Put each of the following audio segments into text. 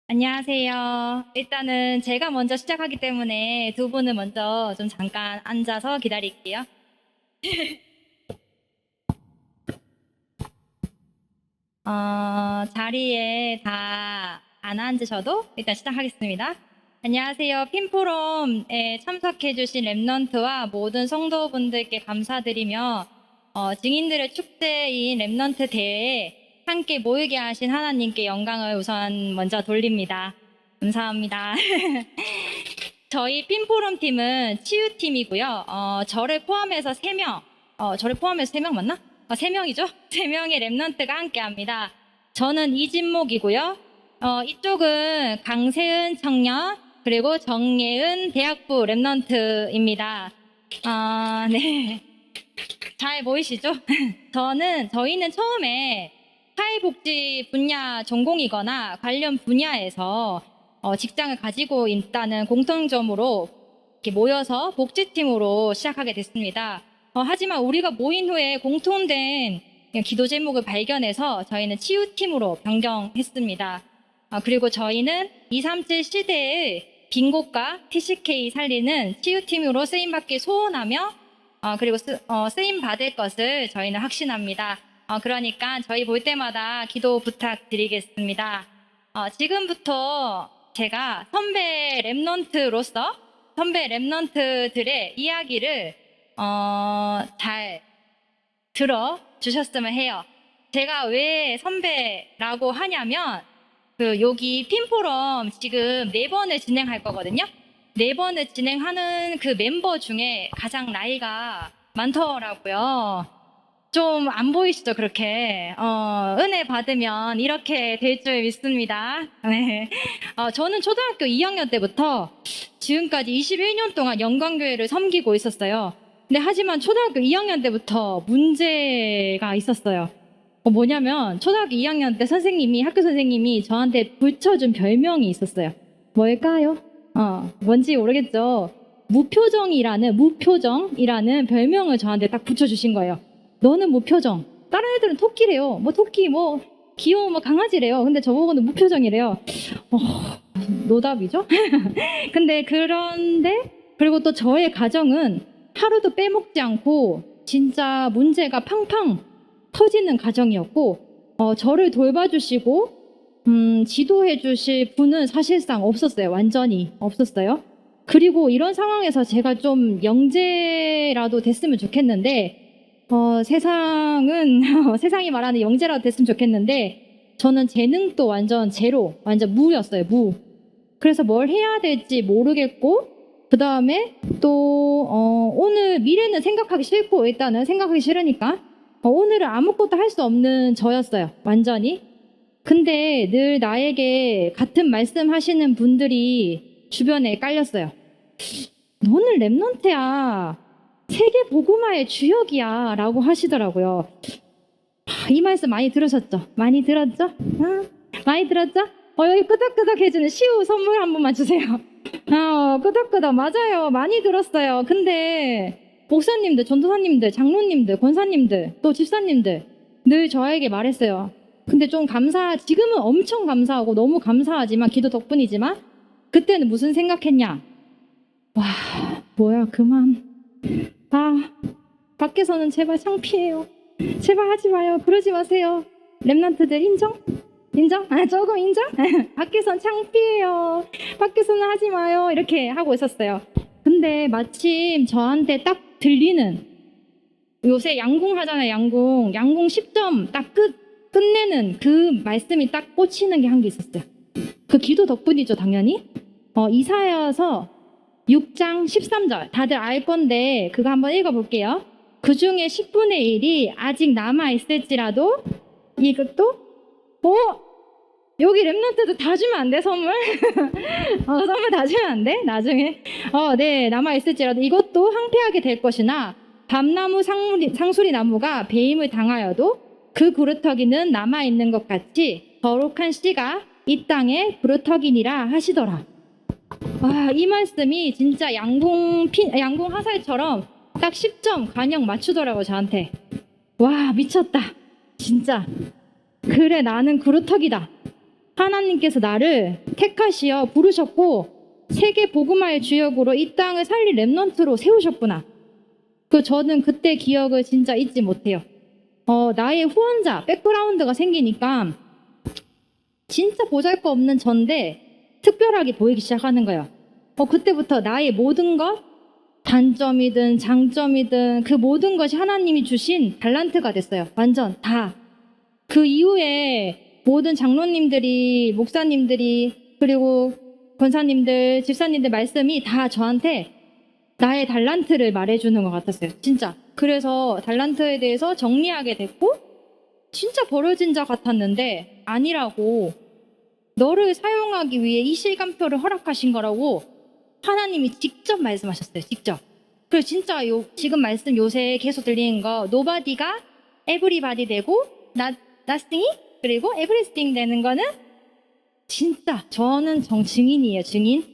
안녕하세요. 일단은 제가 먼저 시작하기 때문에 두 분은 먼저 좀 잠깐 앉아서 기다릴게요. 자리에 다 안 앉으셔도 일단 시작하겠습니다. 안녕하세요. 핀포럼에 참석해주신 랩넌트와 모든 성도분들께 감사드리며 증인들의 축제인 랩넌트 대회에 함께 모이게 하신 하나님께 영광을 우선 먼저 돌립니다. 감사합니다. 저희 핀포럼 팀은 치유팀이고요. 저를 포함해서 3명, 저를 포함해서 3명 맞나? 3명이죠? 3명의 랩넌트가 함께 합니다. 저는 이진목이고요. 이쪽은 강세은 청년, 그리고 정예은 대학부 랩넌트입니다. 네. 잘 보이시죠? 저희는 처음에 사회복지 분야 전공이거나 관련 분야에서 직장을 가지고 있다는 공통점으로 이렇게 모여서 복지팀으로 시작하게 됐습니다. 하지만 우리가 모인 후에 공통된 기도 제목을 발견해서 저희는 치유팀으로 변경했습니다. 그리고 저희는 237 시대의 빈 곳과 TCK 살리는 치유팀으로 쓰임받기 소원하며 그리고 쓰임받을 것을 저희는 확신합니다. 그러니까 저희 볼 때마다 기도 부탁드리겠습니다. 지금부터 제가 선배 랩넌트들의 이야기를 잘 들어주셨으면 해요. 제가 왜 선배라고 하냐면 여기 핀포럼 지금 4번을 진행할 거거든요. 4번을 진행하는 그 멤버 중에 가장 나이가 많더라고요. 좀 안 보이시죠? 그렇게 은혜 받으면 이렇게 될 줄 믿습니다. 네. 저는 초등학교 2학년 때부터 지금까지 21년 동안 영광교회를 섬기고 있었어요. 근데 하지만 초등학교 2학년 때부터 문제가 있었어요. 뭐냐면 초등학교 2학년 때 학교 선생님이 저한테 붙여준 별명이 있었어요. 뭘까요? 뭔지 모르겠죠. 무표정이라는 별명을 저한테 딱 붙여주신 거예요. 너는 무표정. 다른 애들은 토끼래요. 토끼, 귀여운 강아지래요. 근데 저보고는 무표정이래요. 노답이죠? 그리고 또 저의 가정은 하루도 빼먹지 않고 진짜 문제가 팡팡 터지는 가정이었고, 저를 돌봐주시고, 지도해 주실 분은 사실상 없었어요. 완전히 없었어요. 그리고 이런 상황에서 제가 좀 영재라도 됐으면 좋겠는데, 세상이 말하는 영재라도 됐으면 좋겠는데, 저는 재능도 완전 제로, 완전 무였어요, 무. 그래서 뭘 해야 될지 모르겠고, 그 다음에 또, 오늘 미래는 생각하기 싫고, 일단은 생각하기 싫으니까, 오늘은 아무것도 할 수 없는 저였어요, 완전히. 근데 늘 나에게 같은 말씀 하시는 분들이 주변에 깔렸어요. 너는 랩넌트야. 세계 복음화의 주역이야. 라고 하시더라고요. 이 말씀 많이 들으셨죠? 많이 들었죠? 많이 들었죠? 여기 끄덕끄덕 해주는 시우 선물 한 번만 주세요. 끄덕끄덕. 맞아요. 많이 들었어요. 근데 목사님들, 전도사님들, 장로님들, 권사님들, 또 집사님들 늘 저에게 말했어요. 근데 좀 지금은 엄청 감사하고 너무 감사하지만, 기도 덕분이지만, 그때는 무슨 생각했냐? 와, 뭐야, 그만. 밖에서는 제발 창피해요. 제발 하지 마요. 그러지 마세요. 랩넌트들 인정? 조금 인정? 밖에선 창피해요. 밖에서는 하지 마요. 이렇게 하고 있었어요. 근데 마침 저한테 딱 들리는, 요새 양궁 하잖아요. 양궁 10점 딱 끝내는 그 말씀이 딱 꽂히는 게 한 게 있었어요. 그 기도 덕분이죠, 당연히. 이사야서 6장 13절 다들 알 건데 그거 한번 읽어볼게요. 그 중에 10분의 1이 아직 남아있을지라도 이것도 여기 랩넌트도 다 주면 안 돼, 선물? 선물 다 주면 안 돼? 나중에. 네, 남아있을지라도 이것도 황폐하게 될 것이나 밤나무 상수리 나무가 배임을 당하여도 그 구루터기는 남아있는 것 같이 거룩한 씨가 이 땅에 구루터기니라 하시더라. 이 말씀이 진짜 양궁 화살처럼 딱 10점 간역 맞추더라고, 저한테. 와, 미쳤다. 진짜. 그래, 나는 구루터기다. 하나님께서 나를 택하시어 부르셨고 세계 복음화의 주역으로 이 땅을 살릴 렘넌트로 세우셨구나. 저는 그때 기억을 진짜 잊지 못해요. 나의 후원자, 백그라운드가 생기니까 진짜 보잘것없는 전데 특별하게 보이기 시작하는 거예요. 그때부터 나의 모든 것, 단점이든 장점이든 그 모든 것이 하나님이 주신 달란트가 됐어요. 완전 다. 그 이후에 모든 장로님들이, 목사님들이, 그리고 권사님들, 집사님들 말씀이 다 저한테 나의 달란트를 말해주는 것 같았어요. 진짜. 그래서 달란트에 대해서 정리하게 됐고 진짜 버려진 자 같았는데 아니라고, 너를 사용하기 위해 이 시간표를 허락하신 거라고 하나님이 직접 말씀하셨어요. 직접. 그래서 진짜 지금 말씀 요새 계속 들리는 거 nobody가 everybody 되고 nothing이 그리고 everything 되는 거는 진짜 저는 증인이에요. 증인.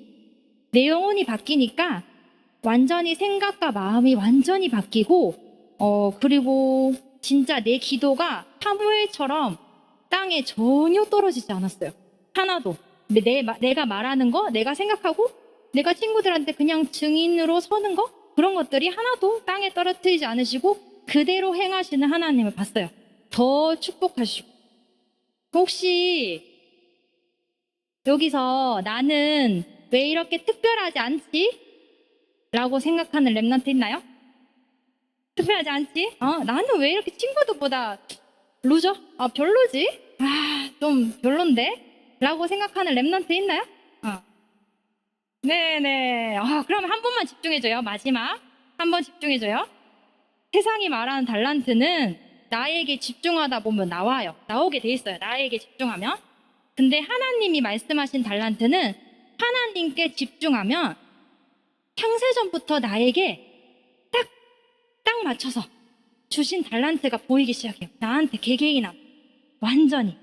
내 영혼이 바뀌니까 완전히 생각과 마음이 완전히 바뀌고 그리고 진짜 내 기도가 사무엘처럼 땅에 전혀 떨어지지 않았어요. 하나도. 근데 내가 말하는 거, 내가 생각하고 내가 친구들한테 그냥 증인으로 서는 거, 그런 것들이 하나도 땅에 떨어뜨리지 않으시고 그대로 행하시는 하나님을 봤어요. 더 축복하시고. 혹시 여기서 나는 왜 이렇게 특별하지 않지? 라고 생각하는 렘넌트 있나요? 특별하지 않지? 나는 왜 이렇게 친구들보다 루저? 별로지? 좀 별론데? 라고 생각하는 렘넌트 있나요? 네네. 그럼 한 번만 집중해줘요. 마지막. 한 번 집중해줘요. 세상이 말하는 달란트는 나에게 집중하다 보면 나와요. 나오게 돼 있어요. 나에게 집중하면. 근데 하나님이 말씀하신 달란트는 하나님께 집중하면 창세전부터 나에게 딱 맞춰서 주신 달란트가 보이기 시작해요. 나한테 개개인한 완전히.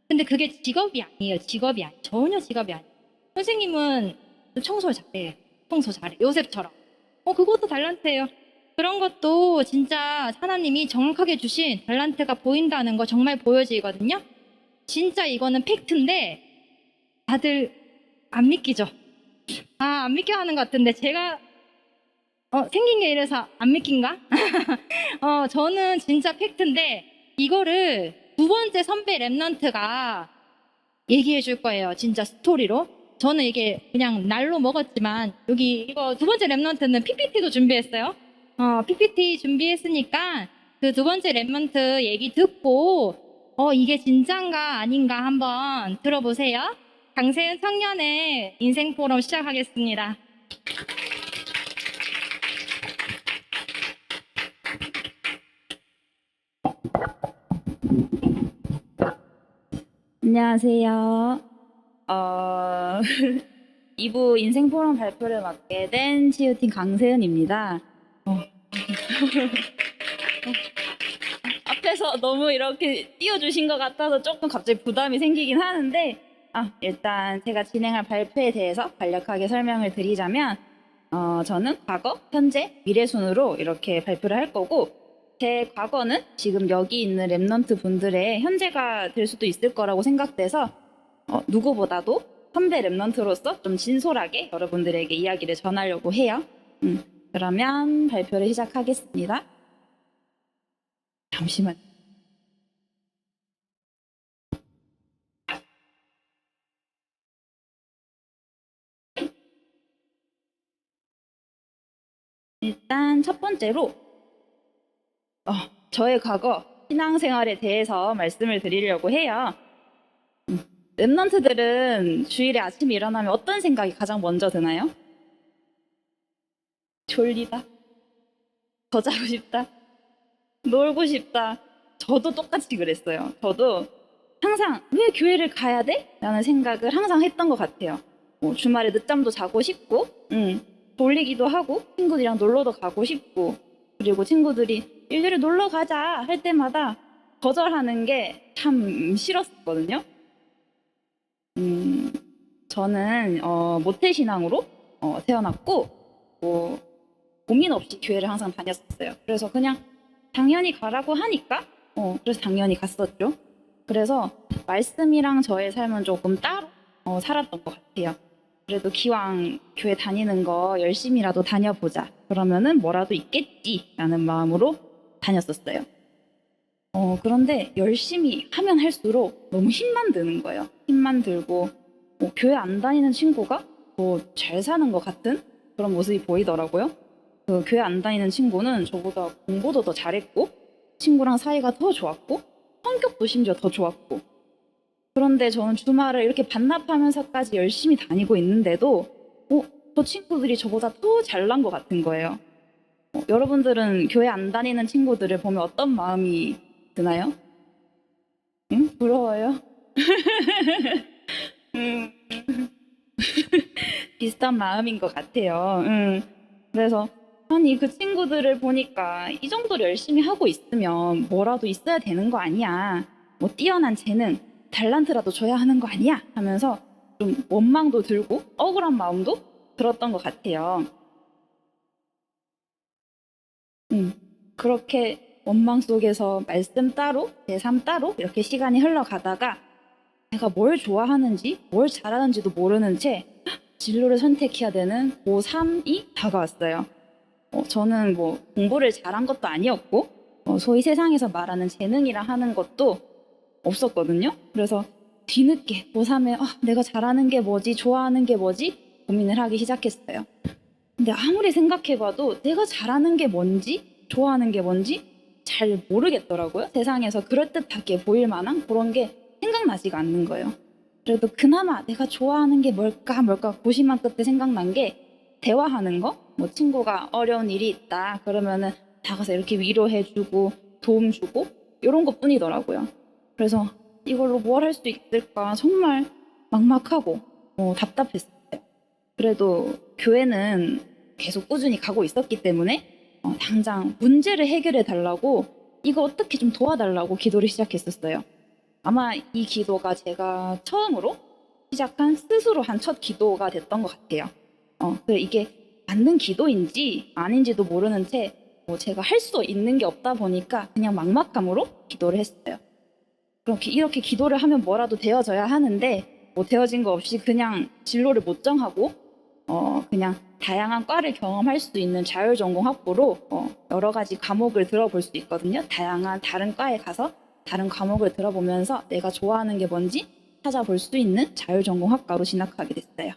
근데 그게 직업이 아니에요. 직업이 아니에요. 전혀 직업이 아니에요. 선생님은 청소 잘해. 청소 잘해. 요셉처럼. 그것도 달란트예요. 그런 것도 진짜 하나님이 정확하게 주신 달란트가 보인다는 거 정말 보여지거든요. 진짜 이거는 팩트인데 다들 안 믿기죠? 안 믿겨 하는 것 같은데 제가 생긴 게 이래서 안 믿긴가? 저는 진짜 팩트인데 이거를 두 번째 선배 렘넌트가 얘기해 줄 거예요. 진짜 스토리로. 저는 이게 그냥 날로 먹었지만 여기 이거 두 번째 렘넌트는 PPT도 준비했어요. PPT 준비했으니까 그 두 번째 렘넌트 얘기 듣고 이게 진짠가 아닌가 한번 들어보세요. 강세은 청년의 인생 포럼 시작하겠습니다. 안녕하세요. 2부 인생 포럼 발표를 맡게 된 치유팀 강세은입니다. 앞에서 너무 이렇게 띄워주신 것 같아서 조금 갑자기 부담이 생기긴 하는데, 일단 제가 진행할 발표에 대해서 간략하게 설명을 드리자면, 저는 과거, 현재, 미래 순으로 이렇게 발표를 할 거고, 제 과거는 지금 여기 있는 랩넌트 분들의 현재가 될 수도 있을 거라고 생각돼서 누구보다도 선배 랩넌트로서 좀 진솔하게 여러분들에게 이야기를 전하려고 해요. 그러면 발표를 시작하겠습니다. 잠시만. 일단 첫 번째로 저의 과거 신앙생활에 대해서 말씀을 드리려고 해요. 랩넌트들은 주일에 아침에 일어나면 어떤 생각이 가장 먼저 드나요? 졸리다. 더 자고 싶다. 놀고 싶다. 저도 똑같이 그랬어요. 저도 항상 왜 교회를 가야 돼? 라는 생각을 항상 했던 것 같아요. 주말에 늦잠도 자고 싶고 졸리기도 하고 친구들이랑 놀러도 가고 싶고, 그리고 친구들이 일요일에 놀러 가자 할 때마다 거절하는 게 참 싫었거든요. 저는 모태신앙으로 태어났고 고민 없이 교회를 항상 다녔었어요. 그래서 그냥 당연히 가라고 하니까 그래서 당연히 갔었죠. 그래서 말씀이랑 저의 삶은 조금 따로 살았던 것 같아요. 그래도 기왕 교회 다니는 거 열심히라도 다녀보자. 그러면은 뭐라도 있겠지라는 마음으로 다녔었어요. 그런데 열심히 하면 할수록 너무 힘만 드는 거예요. 힘만 들고 교회 안 다니는 친구가 더 잘 사는 것 같은 그런 모습이 보이더라고요. 그 교회 안 다니는 친구는 저보다 공부도 더 잘했고 친구랑 사이가 더 좋았고 성격도 심지어 더 좋았고 그런데 저는 주말을 이렇게 반납하면서까지 열심히 다니고 있는데도 저 친구들이 저보다 더 잘난 것 같은 거예요. 여러분들은 교회 안 다니는 친구들을 보면 어떤 마음이 드나요? 응? 부러워요? 음, 비슷한 마음인 것 같아요. 그래서 아니 그 친구들을 보니까 이 정도로 열심히 하고 있으면 뭐라도 있어야 되는 거 아니야. 뭐 뛰어난 재능, 탤런트라도 줘야 하는 거 아니야? 하면서 좀 원망도 들고 억울한 마음도 들었던 것 같아요. 그렇게 원망 속에서 말씀 따로, 제 삶 따로 이렇게 시간이 흘러가다가 제가 뭘 좋아하는지, 뭘 잘하는지도 모르는 채 진로를 선택해야 되는 고3이 다가왔어요. 저는 뭐 공부를 잘한 것도 아니었고 소위 세상에서 말하는 재능이라 하는 것도 없었거든요. 그래서 뒤늦게 고3에 내가 잘하는 게 뭐지, 좋아하는 게 뭐지 고민을 하기 시작했어요. 근데 아무리 생각해봐도 내가 잘하는 게 뭔지, 좋아하는 게 뭔지 잘 모르겠더라고요. 세상에서 그럴듯하게 보일 만한 그런 게 생각나지가 않는 거예요. 그래도 그나마 내가 좋아하는 게 뭘까 고심한 끝에 생각난 게 대화하는 거? 뭐 친구가 어려운 일이 있다 그러면은 다가서 이렇게 위로해주고 도움 주고 이런 것 뿐이더라고요. 그래서 이걸로 뭘 할 수 있을까 정말 막막하고 답답했어요. 그래도 교회는 계속 꾸준히 가고 있었기 때문에 당장 문제를 해결해 달라고 이거 어떻게 좀 도와달라고 기도를 시작했었어요. 아마 이 기도가 제가 처음으로 시작한 스스로 한 첫 기도가 됐던 것 같아요. 이게 맞는 기도인지 아닌지도 모르는 채 제가 할 수 있는 게 없다 보니까 그냥 막막함으로 기도를 했어요. 그렇게 이렇게 기도를 하면 뭐라도 되어져야 하는데 되어진 거 없이 그냥 진로를 못 정하고 그냥 다양한 과를 경험할 수 있는 자율전공 학부로 여러 가지 과목을 들어볼 수 있거든요. 다양한 다른 과에 가서 다른 과목을 들어보면서 내가 좋아하는 게 뭔지 찾아볼 수 있는 자율전공 학과로 진학하게 됐어요.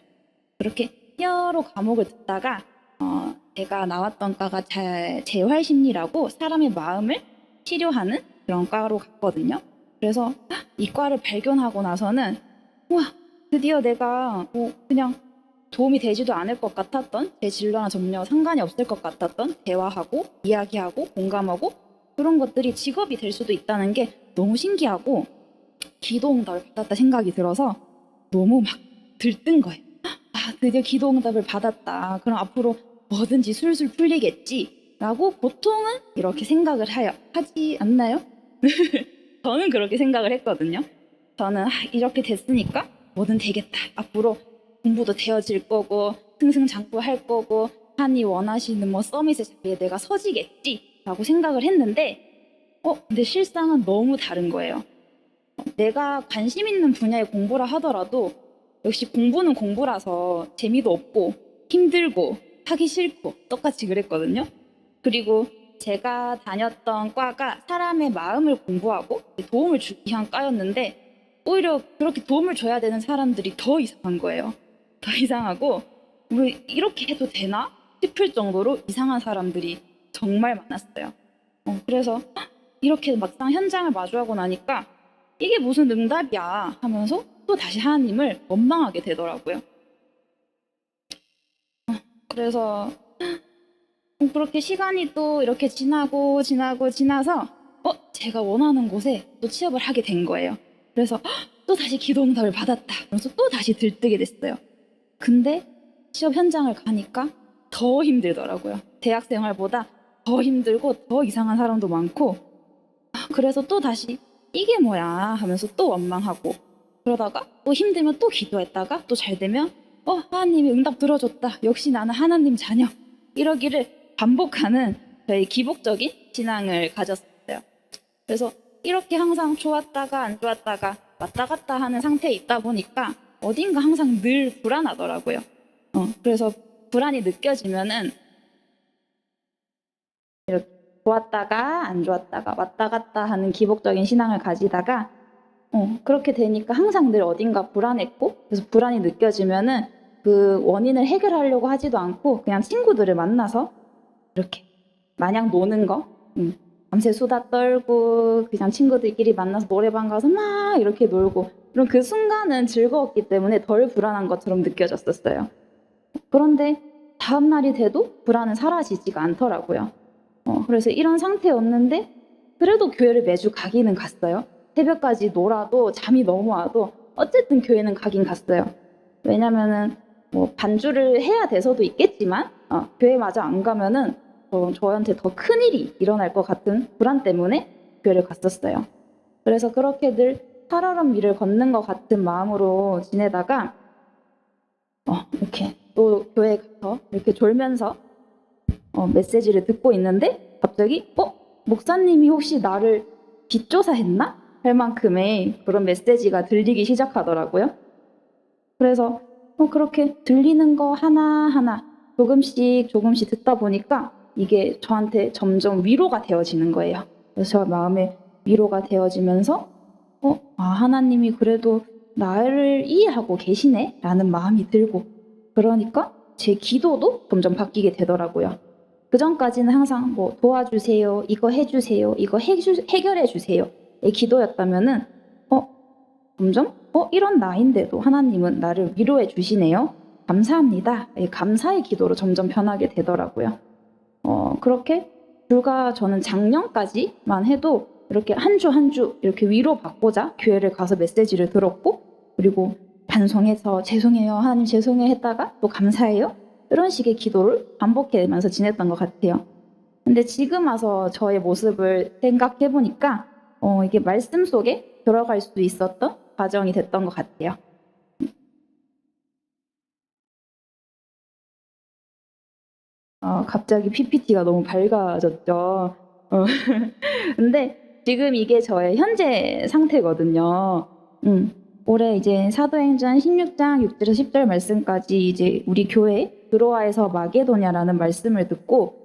그렇게 여러 과목을 듣다가 제가 나왔던 과가 재활심리라고 사람의 마음을 치료하는 그런 과로 갔거든요. 그래서 이 과를 발견하고 나서는 와 드디어 내가 그냥 도움이 되지도 않을 것 같았던 제 진로나 전혀 상관이 없을 것 같았던 대화하고 이야기하고 공감하고 그런 것들이 직업이 될 수도 있다는 게 너무 신기하고 기도응답을 받았다 생각이 들어서 너무 막 들뜬 거예요. 드디어 기도응답을 받았다. 그럼 앞으로 뭐든지 술술 풀리겠지 라고 보통은 이렇게 생각을 하지 않나요? 저는 그렇게 생각을 했거든요. 저는 이렇게 됐으니까 뭐든 되겠다. 앞으로 공부도 되어질 거고 승승장구할 거고 한이 원하시는 뭐 서밋의 자리에 내가 서지겠지 라고 생각을 했는데 근데 실상은 너무 다른 거예요. 내가 관심 있는 분야의 공부라 하더라도 역시 공부는 공부라서 재미도 없고 힘들고 하기 싫고 똑같이 그랬거든요. 그리고 제가 다녔던 과가 사람의 마음을 공부하고 도움을 주기 위한 과였는데 오히려 그렇게 도움을 줘야 되는 사람들이 더 이상한 거예요. 더 이상하고 왜 이렇게 해도 되나 싶을 정도로 이상한 사람들이 정말 많았어요. 그래서 이렇게 막상 현장을 마주하고 나니까 이게 무슨 응답이야 하면서 또 다시 하나님을 원망하게 되더라고요. 그래서 그렇게 시간이 또 이렇게 지나서 제가 원하는 곳에 또 취업을 하게 된 거예요. 그래서 또 다시 기도응답을 받았다. 그래서 또 다시 들뜨게 됐어요. 근데 취업 현장을 가니까 더 힘들더라고요. 대학 생활보다 더 힘들고 더 이상한 사람도 많고 그래서 또 다시 이게 뭐야 하면서 또 원망하고 그러다가 또 힘들면 또 기도했다가 또 잘 되면 하나님이 응답 들어줬다. 역시 나는 하나님 자녀. 이러기를 반복하는 저희 기복적인 신앙을 가졌어요. 그래서 이렇게 항상 좋았다가 안 좋았다가 왔다 갔다 하는 상태에 있다 보니까 어딘가 항상 늘 불안하더라고요. 그래서 불안이 느껴지면은 이렇게 좋았다가 안 좋았다가 왔다 갔다 하는 기복적인 신앙을 가지다가 그렇게 되니까 항상 늘 어딘가 불안했고, 그래서 불안이 느껴지면은 그 원인을 해결하려고 하지도 않고 그냥 친구들을 만나서 이렇게 마냥 노는 거, 밤새 수다 떨고 그냥 친구들끼리 만나서 노래방 가서 막 이렇게 놀고, 그럼 그 순간은 즐거웠기 때문에 덜 불안한 것처럼 느껴졌었어요. 그런데 다음 날이 돼도 불안은 사라지지가 않더라고요. 그래서 이런 상태였는데 그래도 교회를 매주 가기는 갔어요. 새벽까지 놀아도 잠이 너무 와도 어쨌든 교회는 가긴 갔어요. 왜냐면은 뭐 반주를 해야 돼서도 있겠지만 교회마저 안 가면은 저한테 더 큰일이 일어날 것 같은 불안 때문에 교회를 갔었어요. 그래서 그렇게 늘 살얼음 위를 걷는 것 같은 마음으로 지내다가 이렇게 또 교회에 가서 이렇게 졸면서 메시지를 듣고 있는데 갑자기 목사님이 혹시 나를 뒷조사했나? 할 만큼의 그런 메시지가 들리기 시작하더라고요. 그래서 그렇게 들리는 거 하나하나 조금씩 듣다 보니까 이게 저한테 점점 위로가 되어지는 거예요. 그래서 저 마음에 위로가 되어지면서 하나님이 그래도 나를 이해하고 계시네 라는 마음이 들고, 그러니까 제 기도도 점점 바뀌게 되더라고요. 그 전까지는 항상 뭐 도와주세요, 이거 해주세요, 이거 해결해 주세요 의 기도였다면은 점점 이런 나인데도 하나님은 나를 위로해 주시네요, 감사합니다, 감사의 기도로 점점 변하게 되더라고요. 그렇게 불과 저는 작년까지만 해도 이렇게 한 주 한 주 이렇게 위로받고자 교회를 가서 메시지를 들었고, 그리고 반성해서 죄송해요, 하나님 죄송해요 했다가 또 감사해요, 이런 식의 기도를 반복하면서 지냈던 것 같아요. 근데 지금 와서 저의 모습을 생각해 보니까 이게 말씀 속에 들어갈 수 있었던 과정이 됐던 것 같아요. 갑자기 PPT가 너무 밝아졌죠. 근데 지금 이게 저의 현재 상태거든요. 올해 이제 사도행전 16장 6절에서 10절 말씀까지 이제 우리 교회 드로아에서 마게도냐라는 말씀을 듣고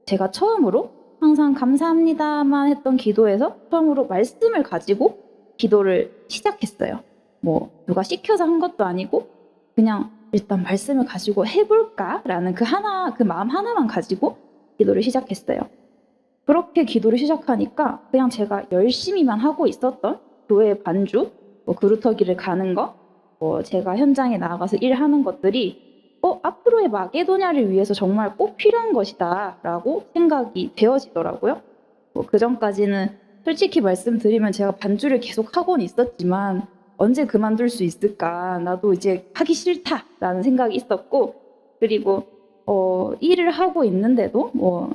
제가 처음으로 항상 감사합니다만 했던 기도에서 처음으로 말씀을 가지고 기도를 시작했어요. 뭐 누가 시켜서 한 것도 아니고 그냥 일단 말씀을 가지고 해볼까라는 그 마음 하나만 가지고 기도를 시작했어요. 그렇게 기도를 시작하니까 그냥 제가 열심히만 하고 있었던 교회 반주, 뭐 그루터기를 가는 거, 뭐 제가 현장에 나가서 일하는 것들이 앞으로의 마게도냐를 위해서 정말 꼭 필요한 것이다 라고 생각이 되어지더라고요. 그 전까지는 솔직히 말씀드리면 제가 반주를 계속 하고는 있었지만 언제 그만둘 수 있을까, 나도 이제 하기 싫다라는 생각이 있었고, 그리고 일을 하고 있는데도 뭐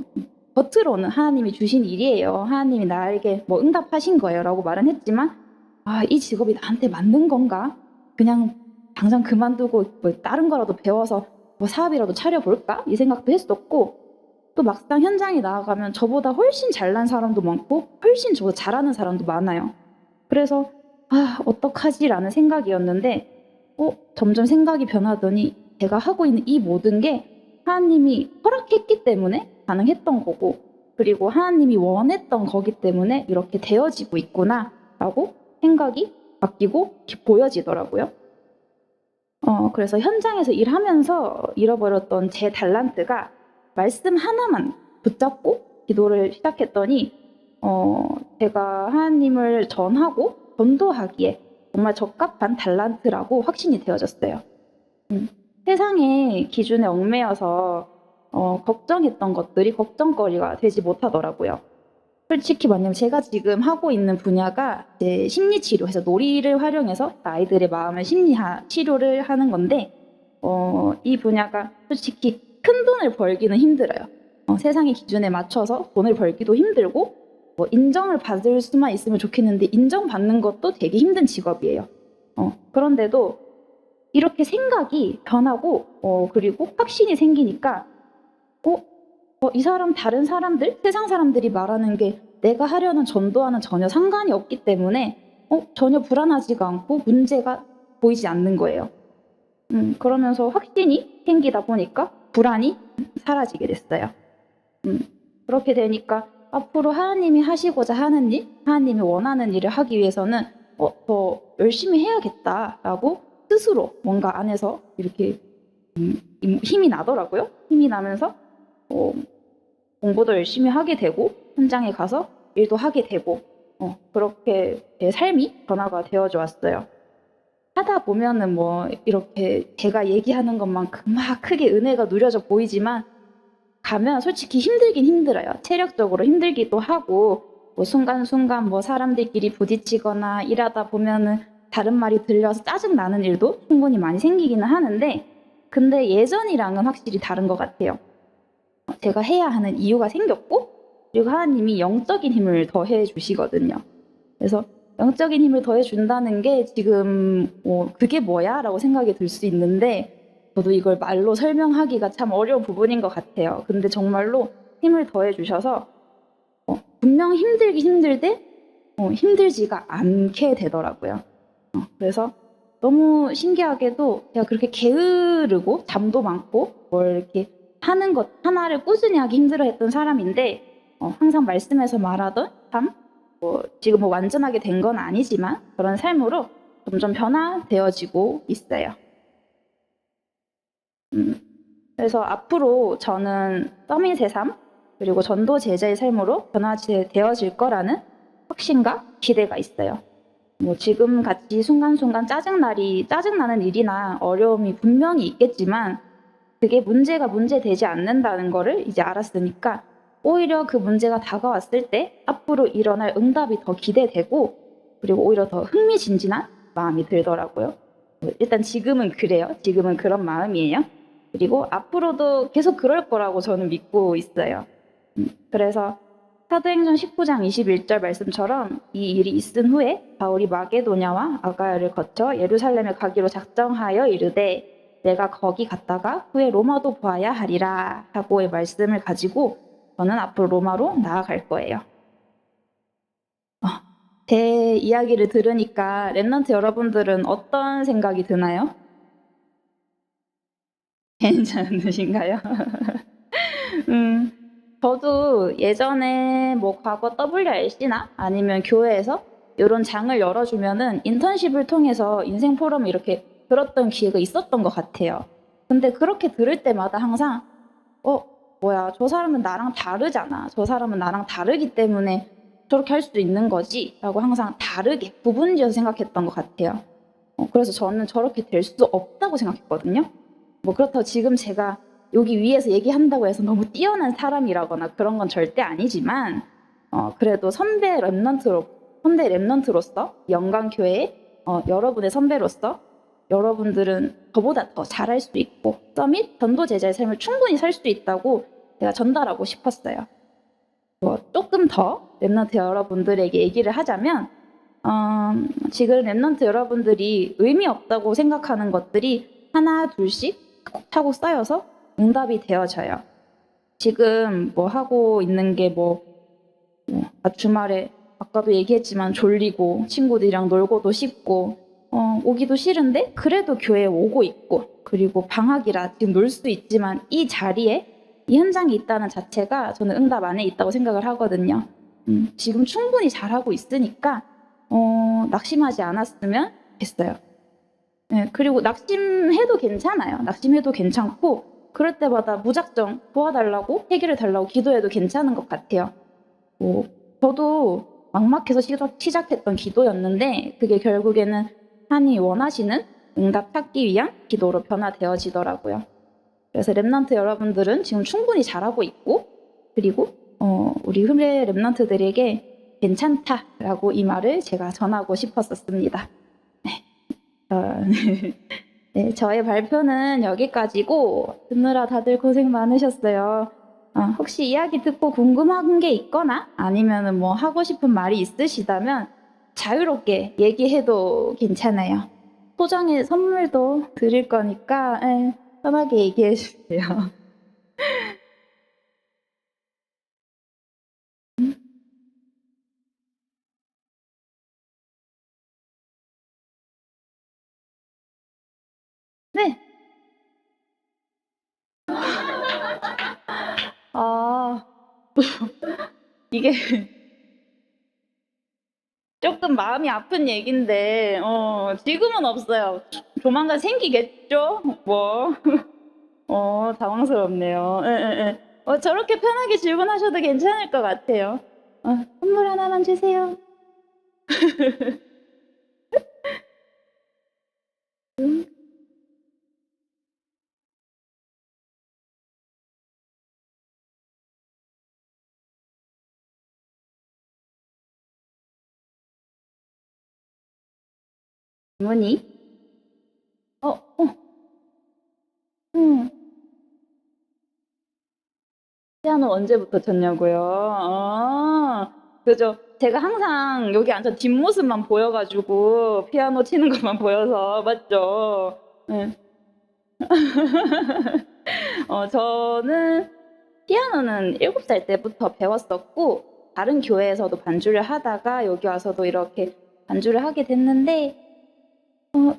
겉으로는 하나님이 주신 일이에요, 하나님이 나에게 뭐 응답하신 거예요 라고 말은 했지만 이 직업이 나한테 맞는 건가, 그냥 당장 그만두고 뭐 다른 거라도 배워서 뭐 사업이라도 차려볼까 이 생각도 했었고, 또 막상 현장에 나아가면 저보다 훨씬 잘난 사람도 많고 훨씬 저보다 잘하는 사람도 많아요. 그래서 어떡하지라는 생각이었는데 점점 생각이 변하더니 제가 하고 있는 이 모든 게 하나님이 허락했기 때문에 가능했던 거고, 그리고 하나님이 원했던 거기 때문에 이렇게 되어지고 있구나 라고 생각이 바뀌고 보여지더라고요. 그래서 현장에서 일하면서 잃어버렸던 제 달란트가 말씀 하나만 붙잡고 기도를 시작했더니 제가 하나님을 전하고 전도하기에 정말 적합한 달란트라고 확신이 되어졌어요. 세상의 기준에 얽매여서 걱정했던 것들이 걱정거리가 되지 못하더라고요. 솔직히 말하면 제가 지금 하고 있는 분야가 이제 심리치료해서 놀이를 활용해서 아이들의 마음을 치료를 하는 건데 이 분야가 솔직히 큰 돈을 벌기는 힘들어요. 세상의 기준에 맞춰서 돈을 벌기도 힘들고 뭐 인정을 받을 수만 있으면 좋겠는데 인정받는 것도 되게 힘든 직업이에요. 그런데도 이렇게 생각이 변하고 그리고 확신이 생기니까 이 사람 다른 사람들, 세상 사람들이 말하는 게 내가 하려는 전도와는 전혀 상관이 없기 때문에 전혀 불안하지가 않고 문제가 보이지 않는 거예요. 그러면서 확신이 생기다 보니까 불안이 사라지게 됐어요. 그렇게 되니까 앞으로 하나님이 하시고자 하는 일, 하나님이 원하는 일을 하기 위해서는 더 열심히 해야겠다라고 스스로 뭔가 안에서 이렇게 힘이 나더라고요. 힘이 나면서 공부도 열심히 하게 되고 현장에 가서 일도 하게 되고 그렇게 제 삶이 변화가 되어져 왔어요. 하다 보면은 뭐 이렇게 제가 얘기하는 것만큼 막 크게 은혜가 누려져 보이지만 가면 솔직히 힘들긴 힘들어요. 체력적으로 힘들기도 하고 뭐 순간순간 뭐 사람들끼리 부딪히거나 일하다 보면은 다른 말이 들려서 짜증 나는 일도 충분히 많이 생기기는 하는데 근데 예전이랑은 확실히 다른 것 같아요. 제가 해야 하는 이유가 생겼고 그리고 하나님이 영적인 힘을 더해 주시거든요. 그래서 영적인 힘을 더해 준다는 게 지금 그게 뭐야? 라고 생각이 들 수 있는데 저도 이걸 말로 설명하기가 참 어려운 부분인 것 같아요. 근데 정말로 힘을 더해 주셔서 분명 힘들긴 힘들대 힘들지가 않게 되더라고요. 그래서 너무 신기하게도 제가 그렇게 게으르고 잠도 많고 뭘 이렇게 하는 것 하나를 꾸준히 하기 힘들어했던 사람인데 항상 말씀에서 말하던 참 지금 완전하게 된 건 아니지만 그런 삶으로 점점 변화되어지고 있어요. 그래서 앞으로 저는 서밋의 삶 그리고 전도 제자의 삶으로 변화되어질 거라는 확신과 기대가 있어요. 지금 같이 순간순간 짜증나는 일이나 어려움이 분명히 있겠지만 그게 문제가 문제되지 않는다는 거를 이제 알았으니까 오히려 그 문제가 다가왔을 때 앞으로 일어날 응답이 더 기대되고 그리고 오히려 더 흥미진진한 마음이 들더라고요. 일단 지금은 그래요. 지금은 그런 마음이에요. 그리고 앞으로도 계속 그럴 거라고 저는 믿고 있어요. 그래서 사도행전 19장 21절 말씀처럼 이 일이 있은 후에 바울이 마게도냐와 아가야를 거쳐 예루살렘에 가기로 작정하여 이르되 내가 거기 갔다가 후에 로마도 보아야 하리라 하고의 말씀을 가지고 저는 앞으로 로마로 나아갈 거예요. 제 이야기를 들으니까 랩런트 여러분들은 어떤 생각이 드나요? 괜찮으신가요? 저도 예전에 과거 WRC나 아니면 교회에서 이런 장을 열어주면은 인턴십을 통해서 인생 포럼을 이렇게 들었던 기회가 있었던 것 같아요. 근데 그렇게 들을 때마다 항상 뭐야 저 사람은 나랑 다르잖아. 저 사람은 나랑 다르기 때문에 저렇게 할 수 있는 거지 라고 항상 다르게 구분지어서 생각했던 것 같아요. 그래서 저는 저렇게 될 수 없다고 생각했거든요. 그렇다고 지금 제가 여기 위에서 얘기한다고 해서 너무 뛰어난 사람이라거나 그런 건 절대 아니지만 그래도 선배 랩런트로서 영광교회의 여러분의 선배로서 여러분들은 저보다 더 잘할 수 있고 서밋 전도 제자의 삶을 충분히 살 수 있다고 제가 전달하고 싶었어요. 조금 더 랩런트 여러분들에게 얘기를 하자면 지금 랩런트 여러분들이 의미 없다고 생각하는 것들이 하나 둘씩 차곡차곡 쌓여서 응답이 되어져요. 지금 하고 있는 게 주말에 아까도 얘기했지만 졸리고 친구들이랑 놀고도 싶고 오기도 싫은데 그래도 교회에 오고 있고 그리고 방학이라 지금 놀 수 있지만 이 자리에 이 현장에 있다는 자체가 저는 응답 안에 있다고 생각을 하거든요. 지금 충분히 잘하고 있으니까 낙심하지 않았으면 됐어요. 네, 그리고 낙심해도 괜찮아요. 낙심해도 괜찮고 그럴 때마다 무작정 도와달라고 해결해달라고 기도해도 괜찮은 것 같아요. 저도 막막해서 시작했던 기도였는데 그게 결국에는 하나님이 원하시는 응답 찾기 위한 기도로 변화되어지더라고요. 그래서 랩런트 여러분들은 지금 충분히 잘하고 있고 그리고 우리 후배 랩런트들에게 괜찮다라고 이 말을 제가 전하고 싶었었습니다. 네, 저의 발표는 여기까지고 듣느라 다들 고생 많으셨어요. 혹시 이야기 듣고 궁금한 게 있거나 아니면 하고 싶은 말이 있으시다면 자유롭게 얘기해도 괜찮아요. 소정의 선물도 드릴 거니까 편하게 얘기해 주세요. 이게 조금 마음이 아픈 얘긴데, 지금은 없어요. 조만간 생기겠죠? 뭐. 당황스럽네요. 예, 예, 예. 저렇게 편하게 질문하셔도 괜찮을 것 같아요. 선물 하나만 주세요. 어머니? 음. 피아노 언제부터 쳤냐고요? 그죠. 제가 항상 여기 앉아 뒷모습만 보여가지고 피아노 치는 것만 보여서 맞죠? 네. 저는 피아노는 7살 때부터 배웠었고 다른 교회에서도 반주를 하다가 여기 와서도 이렇게 반주를 하게 됐는데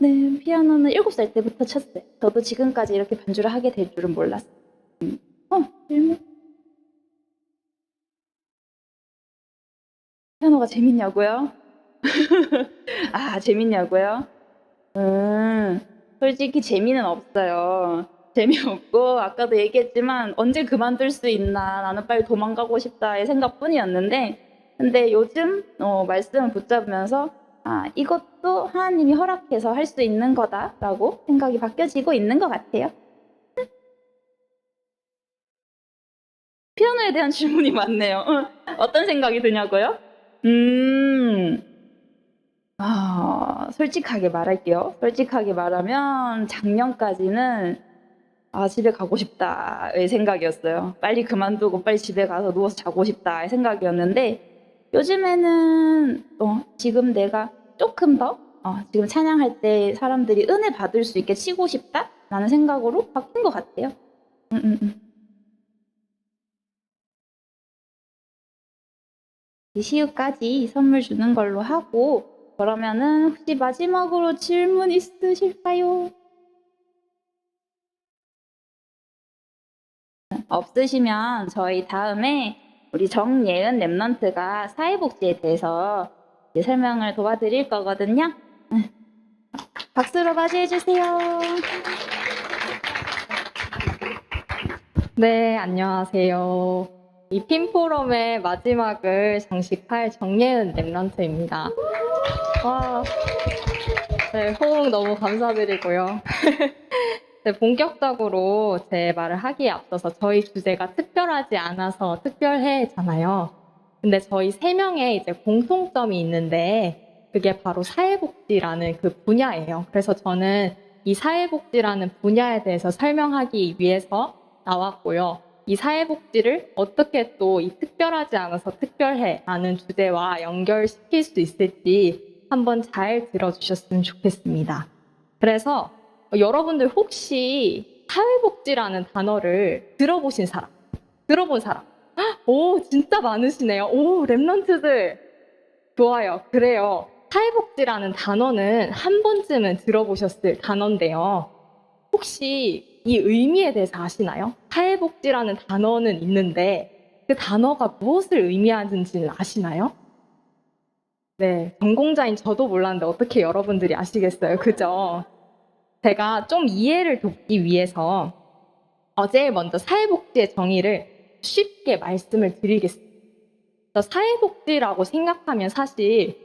네, 피아노는 7살 때부터 쳤어요. 저도 지금까지 이렇게 반주를 하게 될 줄은 몰랐어요. 질문? 피아노가 재밌냐고요? 재밌냐고요? 솔직히 재미는 없어요. 재미없고 아까도 얘기했지만 언제 그만둘 수 있나 나는 빨리 도망가고 싶다의 생각뿐이었는데 근데 요즘 말씀을 붙잡으면서 이것도 하나님이 허락해서 할 수 있는 거다라고 생각이 바뀌어지고 있는 것 같아요. 피아노에 대한 질문이 많네요. 어떤 생각이 드냐고요? 솔직하게 말할게요. 솔직하게 말하면 작년까지는 집에 가고 싶다의 생각이었어요. 빨리 그만두고 빨리 집에 가서 누워서 자고 싶다의 생각이었는데 요즘에는 지금 내가 조금 더 지금 찬양할 때 사람들이 은혜 받을 수 있게 치고 싶다라는 생각으로 바뀐 것 같아요. 시우까지 선물 주는 걸로 하고 그러면은 혹시 마지막으로 질문 있으실까요? 없으시면 저희 다음에 우리 정예은 랩런트가 사회복지에 대해서 이제 설명을 도와드릴 거거든요. 박수로 맞이해 주세요. 네, 안녕하세요. 이 핀포럼의 마지막을 장식할 정예은 랩런트입니다. 네, 호응 너무 감사드리고요. 네, 본격적으로 제 말을 하기에 앞서서 저희 주제가 특별하지 않아서 특별해잖아요. 근데 저희 3명의 이제 공통점이 있는데 그게 바로 사회복지라는 그 분야예요. 그래서 저는 이 사회복지라는 분야에 대해서 설명하기 위해서 나왔고요. 이 사회복지를 어떻게 또 이 특별하지 않아서 특별해 라는 주제와 연결시킬 수 있을지 한번 잘 들어주셨으면 좋겠습니다. 그래서 여러분들 혹시 사회복지라는 단어를 들어보신 사람? 들어본 사람? 오, 진짜 많으시네요. 오, 랩런트들. 좋아요. 그래요. 사회복지라는 단어는 한 번쯤은 들어보셨을 단어인데요. 혹시 이 의미에 대해서 아시나요? 사회복지라는 단어는 있는데 그 단어가 무엇을 의미하는지는 아시나요? 네, 전공자인 저도 몰랐는데 어떻게 여러분들이 아시겠어요? 그죠? 제가 좀 이해를 돕기 위해서 제일 먼저 사회복지의 정의를 쉽게 말씀을 드리겠습니다. 사회복지라고 생각하면 사실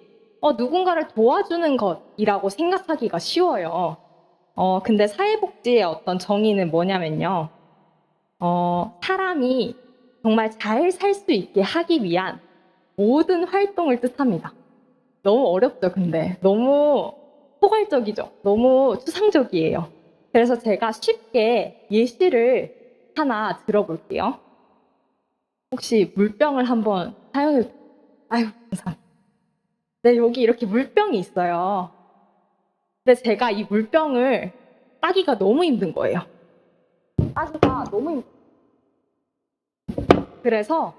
누군가를 도와주는 것이라고 생각하기가 쉬워요. 근데 사회복지의 어떤 정의는 뭐냐면요. 사람이 정말 잘 살 수 있게 하기 위한 모든 활동을 뜻합니다. 너무 어렵죠, 근데. 너무 포괄적이죠. 너무 추상적이에요. 그래서 제가 쉽게 예시를 하나 들어볼게요. 혹시 물병을 한번 사용해, 감사합니다. 네, 여기 이렇게 물병이 있어요. 근데 제가 이 물병을 따기가 너무 힘든 거예요. 따기가 너무 그래서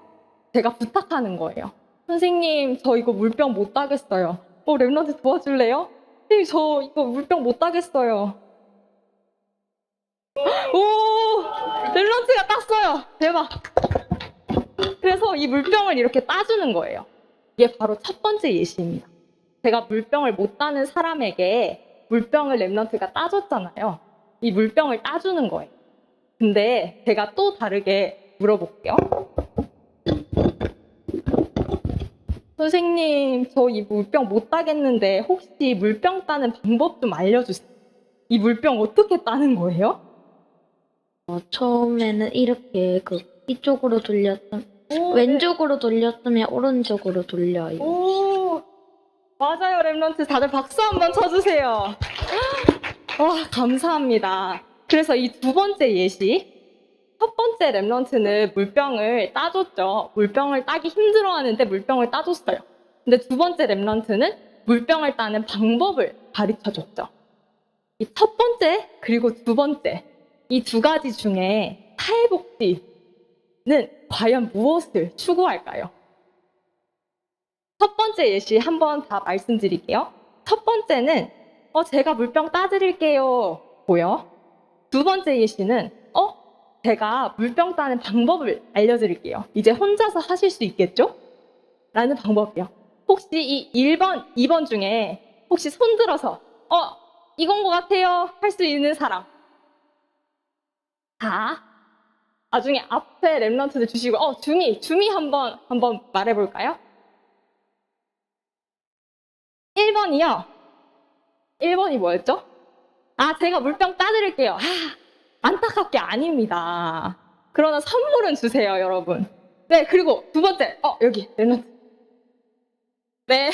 제가 부탁하는 거예요. 선생님, 저 이거 물병 못 따겠어요. 랩런트 도와줄래요? 선생님, 저 이거 물병 못 따겠어요. 오! 랩런트가 땄어요. 대박. 그래서 이 물병을 이렇게 따주는 거예요. 이게 바로 첫 번째 예시입니다. 제가 물병을 못 따는 사람에게 물병을 렘넌트가 따줬잖아요. 이 물병을 따주는 거예요. 근데 제가 또 다르게 물어볼게요. 선생님, 저 이 물병 못 따겠는데 혹시 물병 따는 방법 좀 알려주세요. 이 물병 어떻게 따는 거예요? 처음에는 이렇게 이쪽으로 돌렸던 오, 왼쪽으로 돌렸으면 오른쪽으로 돌려요. 오, 맞아요, 렘넌트. 다들 박수 한번 쳐주세요. 와, 감사합니다. 그래서 이 두 번째 예시, 첫 번째 렘넌트는 물병을 따줬죠. 물병을 따기 힘들어하는데 물병을 따줬어요. 근데 두 번째 렘넌트는 물병을 따는 방법을 가르쳐줬죠. 이 첫 번째 그리고 두 번째 이 두 가지 중에 사회복지는 과연 무엇을 추구할까요? 첫 번째 예시 한번 다 말씀드릴게요. 첫 번째는 제가 물병 따드릴게요 고요. 두 번째 예시는 제가 물병 따는 방법을 알려드릴게요. 이제 혼자서 하실 수 있겠죠? 라는 방법이요. 혹시 이 1번, 2번 중에 혹시 손 들어서 이건 것 같아요 할 수 있는 사람. 자, 나중에 앞에 렘넌트들 주시고 주미 한번 말해볼까요? 1번이요. 1번이 뭐였죠? 제가 물병 따드릴게요. 안타깝게 아닙니다. 그러나 선물은 주세요, 여러분. 네, 그리고 두 번째. 여기, 렘넌트. 네.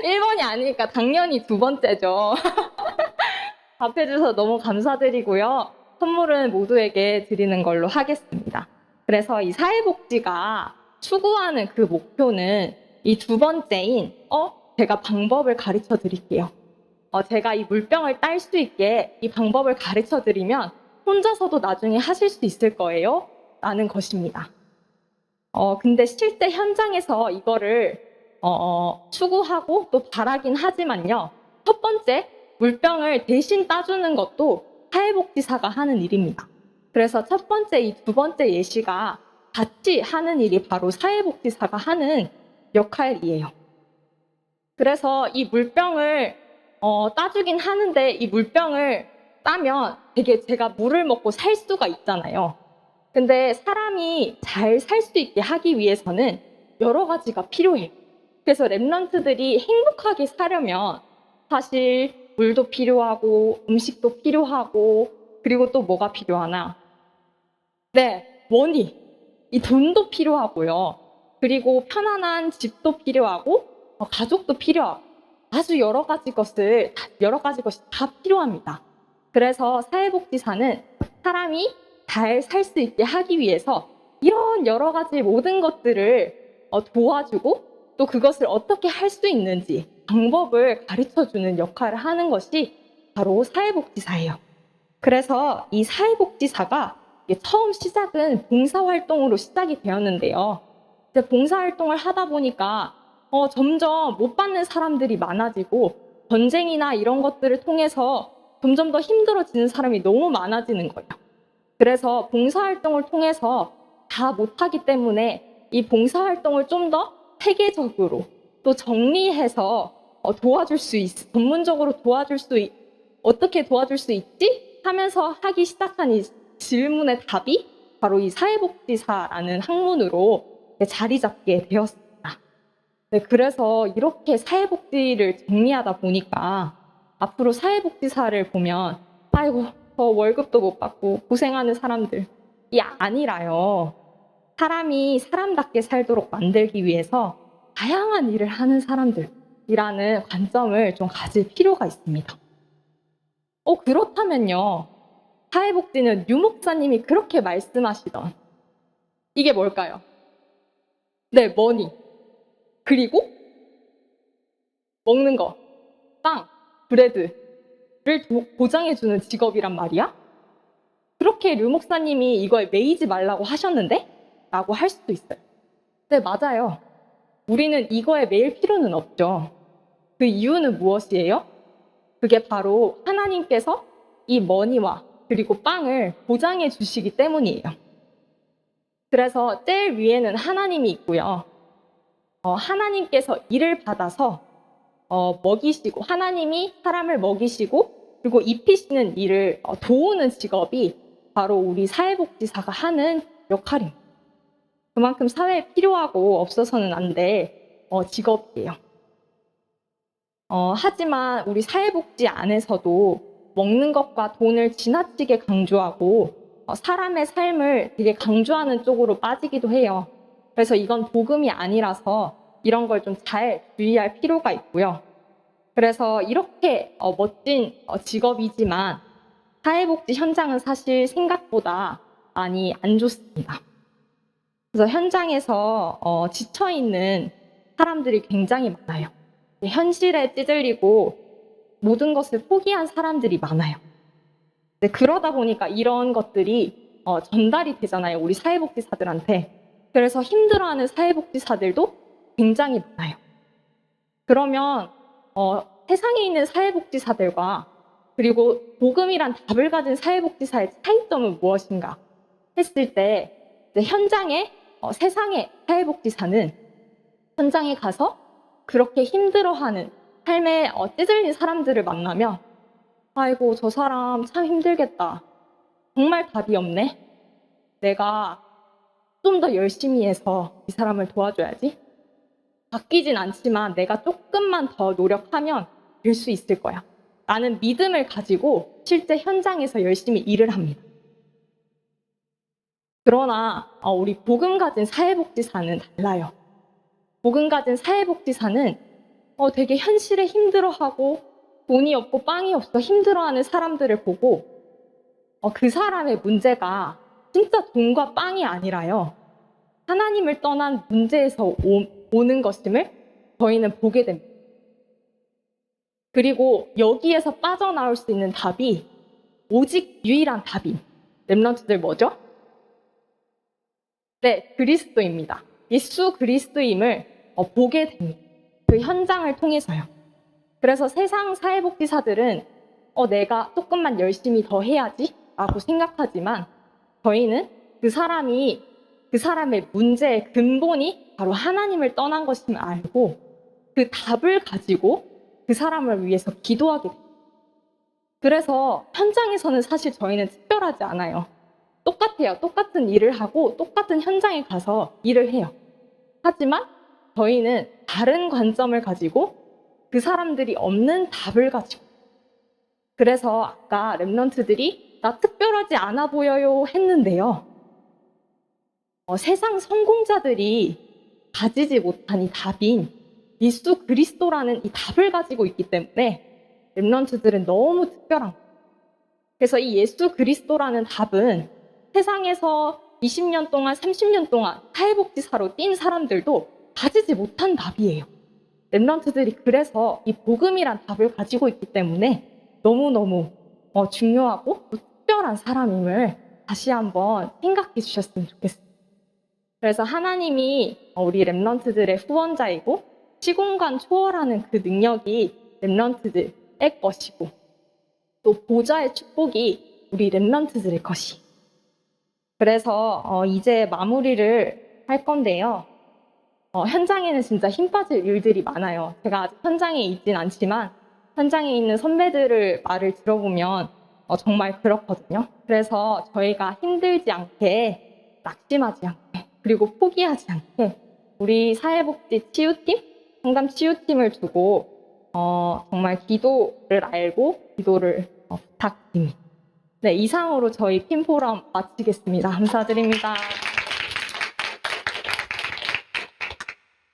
1번이 아니니까 당연히 두 번째죠. 답해주셔서 너무 감사드리고요. 선물은 모두에게 드리는 걸로 하겠습니다. 그래서 이 사회복지가 추구하는 그 목표는 이 두 번째인, 제가 방법을 가르쳐 드릴게요. 제가 이 물병을 딸 수 있게 이 방법을 가르쳐 드리면 혼자서도 나중에 하실 수 있을 거예요. 라는 것입니다. 근데 실제 현장에서 이거를 추구하고 또 바라긴 하지만요. 첫 번째, 물병을 대신 따주는 것도 사회복지사가 하는 일입니다. 그래서 첫 번째, 이 두 번째 예시가 같이 하는 일이 바로 사회복지사가 하는 역할이에요. 그래서 이 물병을 따주긴 하는데 이 물병을 따면 되게 제가 물을 먹고 살 수가 있잖아요. 근데 사람이 잘 살 수 있게 하기 위해서는 여러 가지가 필요해요. 그래서 렘넌트들이 행복하게 사려면 사실 물도 필요하고 음식도 필요하고 그리고 또 뭐가 필요하나? 네, 머니. 이 돈도 필요하고요. 그리고 편안한 집도 필요하고 가족도 필요하고 아주 여러 가지 것이 다 필요합니다. 그래서 사회복지사는 사람이 잘 살 수 있게 하기 위해서 이런 여러 가지 모든 것들을 도와주고 또 그것을 어떻게 할 수 있는지 방법을 가르쳐주는 역할을 하는 것이 바로 사회복지사예요. 그래서 이 사회복지사가 처음 시작은 봉사활동으로 시작이 되었는데요. 이제 봉사활동을 하다 보니까 점점 못 받는 사람들이 많아지고 전쟁이나 이런 것들을 통해서 점점 더 힘들어지는 사람이 너무 많아지는 거예요. 그래서 봉사활동을 통해서 다 못하기 때문에 이 봉사활동을 좀 더 체계적으로 또 정리해서 전문적으로 어떻게 도와줄 수 있지? 하면서 하기 시작한 이 질문의 답이 바로 이 사회복지사라는 학문으로 자리 잡게 되었습니다. 네, 그래서 이렇게 사회복지를 정리하다 보니까 앞으로 사회복지사를 보면 아이고 월급도 못 받고 고생하는 사람들이 아니라요. 사람이 사람답게 살도록 만들기 위해서 다양한 일을 하는 사람들이라는 관점을 좀 가질 필요가 있습니다. 그렇다면요. 사회복지는 유 목사님이 그렇게 말씀하시던 이게 뭘까요? 네, 머니. 그리고 먹는 거, 빵, 브레드를 보장해주는 직업이란 말이야? 그렇게 류 목사님이 이거에 매이지 말라고 하셨는데? 라고 할 수도 있어요. 네, 맞아요. 우리는 이거에 매일 필요는 없죠. 그 이유는 무엇이에요? 그게 바로 하나님께서 이 머니와 그리고 빵을 보장해 주시기 때문이에요. 그래서 제일 위에는 하나님이 있고요. 하나님께서 일을 받아서 먹이시고, 하나님이 사람을 먹이시고 그리고 입히시는 일을 도우는 직업이 바로 우리 사회복지사가 하는 역할입니다. 그만큼 사회에 필요하고 없어서는 안 될 직업이에요. 하지만 우리 사회복지 안에서도 먹는 것과 돈을 지나치게 강조하고 사람의 삶을 되게 강조하는 쪽으로 빠지기도 해요. 그래서 이건 복음이 아니라서 이런 걸 좀 잘 주의할 필요가 있고요. 그래서 이렇게 멋진 직업이지만 사회복지 현장은 사실 생각보다 많이 안 좋습니다. 그래서 현장에서 지쳐있는 사람들이 굉장히 많아요. 현실에 찌들리고 모든 것을 포기한 사람들이 많아요. 그러다 보니까 이런 것들이 전달이 되잖아요. 우리 사회복지사들한테. 그래서 힘들어하는 사회복지사들도 굉장히 많아요. 그러면 세상에 있는 사회복지사들과 그리고 복음이란 답을 가진 사회복지사의 차이점은 무엇인가 했을 때 현장에 세상의 사회복지사는 현장에 가서 그렇게 힘들어하는 삶에 찌들린 사람들을 만나면 아이고 저 사람 참 힘들겠다. 정말 답이 없네. 내가 좀 더 열심히 해서 이 사람을 도와줘야지. 바뀌진 않지만 내가 조금만 더 노력하면 될 수 있을 거야. 라는 믿음을 가지고 실제 현장에서 열심히 일을 합니다. 그러나 우리 복음 가진 사회복지사는 달라요. 복음 가진 사회복지사는 되게 현실에 힘들어하고 돈이 없고 빵이 없어 힘들어하는 사람들을 보고 그 사람의 문제가 진짜 돈과 빵이 아니라요. 하나님을 떠난 문제에서 오는 것임을 저희는 보게 됩니다. 그리고 여기에서 빠져나올 수 있는 답이 오직 유일한 답인 렘넌트들 뭐죠? 네, 그리스도입니다. 예수 그리스도임을 보게 됩니다. 그 현장을 통해서요. 그래서 세상 사회복지사들은 내가 조금만 열심히 더 해야지 라고 생각하지만 저희는 그 사람의 문제의 근본이 바로 하나님을 떠난 것임을 알고 그 답을 가지고 그 사람을 위해서 기도하게 됩니다. 그래서 현장에서는 사실 저희는 특별하지 않아요. 똑같아요. 똑같은 일을 하고 똑같은 현장에 가서 일을 해요. 하지만 저희는 다른 관점을 가지고 그 사람들이 없는 답을 가지고 그래서 아까 렘넌트들이 나 특별하지 않아 보여요 했는데요. 세상 성공자들이 가지지 못한 이 답인 예수 그리스도라는 이 답을 가지고 있기 때문에 렘넌트들은 너무 특별한 거예요. 그래서 이 예수 그리스도라는 답은 세상에서 20년 동안, 30년 동안 사회복지사로 뛴 사람들도 가지지 못한 답이에요. 렘넌트들이 그래서 이 복음이란 답을 가지고 있기 때문에 너무너무 중요하고 특별한 사람임을 다시 한번 생각해 주셨으면 좋겠습니다. 그래서 하나님이 우리 렘넌트들의 후원자이고 시공간 초월하는 그 능력이 렘넌트들의 것이고 또 보좌의 축복이 우리 렘넌트들의 것이. 그래서 이제 마무리를 할 건데요. 현장에는 진짜 힘 빠질 일들이 많아요. 제가 아직 현장에 있진 않지만 현장에 있는 선배들을 말을 들어보면 정말 그렇거든요. 그래서 저희가 힘들지 않게, 낙심하지 않게, 그리고 포기하지 않게 우리 사회복지 치유팀, 상담 치유팀을 두고 정말 기도를 알고 기도를 부탁드립니다. 네, 이상으로 저희 핀포럼 마치겠습니다. 감사드립니다.